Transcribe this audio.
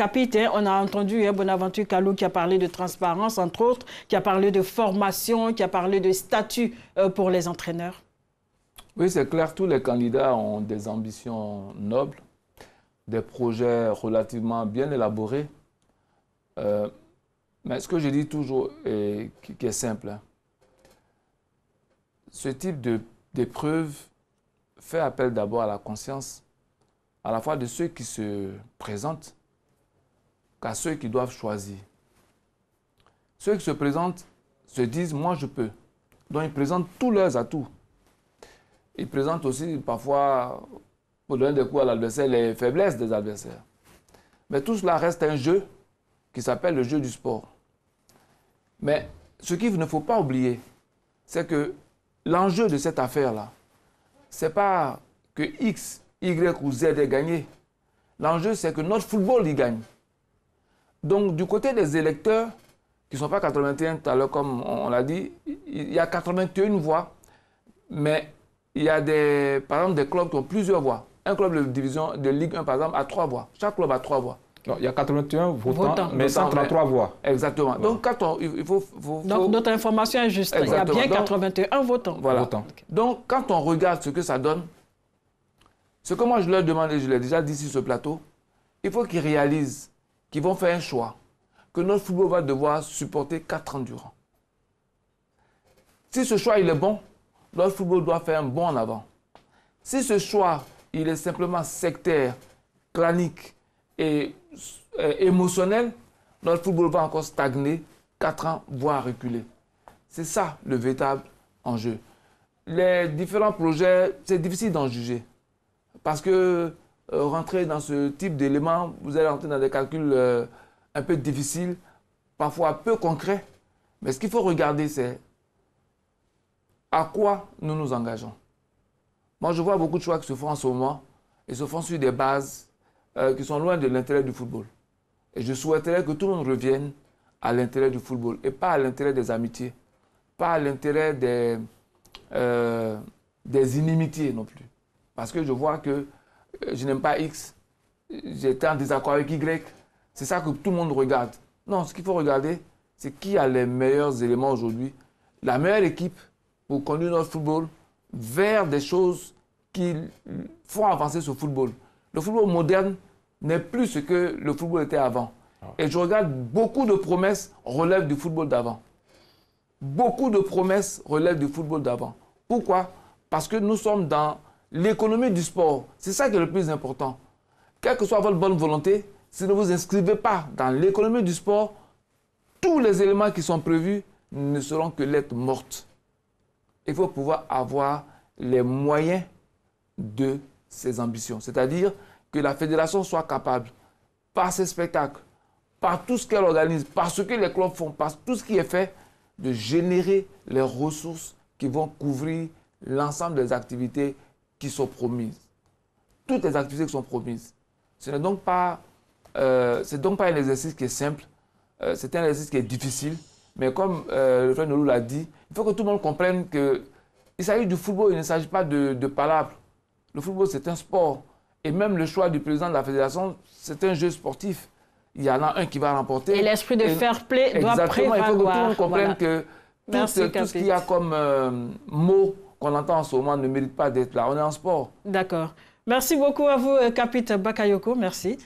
Capitaine, on a entendu Bonaventure Kalou qui a parlé de transparence, entre autres, qui a parlé de formation, qui a parlé de statut pour les entraîneurs. Oui, c'est clair, tous les candidats ont des ambitions nobles, des projets relativement bien élaborés. Mais ce que je dis toujours et qui est simple, hein, ce type d'épreuve fait appel d'abord à la conscience, à la fois de ceux qui se présentent qu'à ceux qui doivent choisir. Ceux qui se présentent se disent « moi je peux ». Donc ils présentent tous leurs atouts. Ils présentent aussi parfois, pour donner des coups à l'adversaire, les faiblesses des adversaires. Mais tout cela reste un jeu qui s'appelle le jeu du sport. Mais ce qu'il ne faut pas oublier, c'est que l'enjeu de cette affaire-là, ce n'est pas que X, Y ou Z ait gagné. L'enjeu, c'est que notre football y gagne. Donc, du côté des électeurs, qui ne sont pas 81 tout à l'heure, comme on l'a dit, il y a 81 voix, mais il y a par exemple des clubs qui ont plusieurs voix. Un club de division de Ligue 1, par exemple, a 3 voix. Chaque club a 3 voix. Non, il y a 81 votants, mais 133 voix. Exactement. Ouais. Donc, donc, notre information est juste. Exactement. Il y a bien 81 votants. Voilà. Okay. Donc, quand on regarde ce que ça donne, ce que moi je leur demande, et je l'ai déjà dit sur ce plateau, il faut qu'ils réalisent qu'ils vont faire un choix, que notre football va devoir supporter 4 ans durant. Si ce choix il est bon, notre football doit faire un bond en avant. Si ce choix il est simplement sectaire, clanique et émotionnel, notre football va encore stagner 4 ans, voire reculer. C'est ça le véritable enjeu. Les différents projets, c'est difficile d'en juger. Parce que rentrer dans ce type d'éléments, vous allez rentrer dans des calculs un peu difficiles, parfois peu concrets. Mais ce qu'il faut regarder, c'est à quoi nous nous engageons. Moi, je vois beaucoup de choix qui se font en ce moment et se font sur des bases qui sont loin de l'intérêt du football. Et je souhaiterais que tout le monde revienne à l'intérêt du football et pas à l'intérêt des amitiés, pas à l'intérêt des inimitiés non plus. Parce que je vois que je n'aime pas X, j'étais en désaccord avec Y. C'est ça que tout le monde regarde. Non, ce qu'il faut regarder, c'est qui a les meilleurs éléments aujourd'hui, la meilleure équipe pour conduire notre football vers des choses qui font avancer ce football. Le football moderne n'est plus ce que le football était avant. Et je regarde, beaucoup de promesses relèvent du football d'avant. Beaucoup de promesses relèvent du football d'avant. Pourquoi? Parce que nous sommes dans l'économie du sport. C'est ça qui est le plus important. Quelle que soit votre bonne volonté, si vous ne vous inscrivez pas dans l'économie du sport, tous les éléments qui sont prévus ne seront que lettres mortes. Il faut pouvoir avoir les moyens de ses ambitions. C'est-à-dire que la fédération soit capable, par ses spectacles, par tout ce qu'elle organise, par ce que les clubs font, par tout ce qui est fait, de générer les ressources qui vont couvrir l'ensemble des activités qui sont promises. Toutes les activités qui sont promises. Ce n'est donc pas, un exercice qui est simple, c'est un exercice qui est difficile, mais comme le frère Nolou l'a dit, il faut que tout le monde comprenne qu'il s'agit du football, il ne s'agit pas de palabres. Le football, c'est un sport. Et même le choix du président de la fédération, c'est un jeu sportif. Il y en a un qui va remporter. Et l'esprit de fair play doit prévaloir. Il faut que tout le monde comprenne que tout ce qu'il y a comme mot qu'on entend en ce moment ne mérite pas d'être là. On est en sport. D'accord. Merci beaucoup à vous, Capitaine Bakayoko. Merci.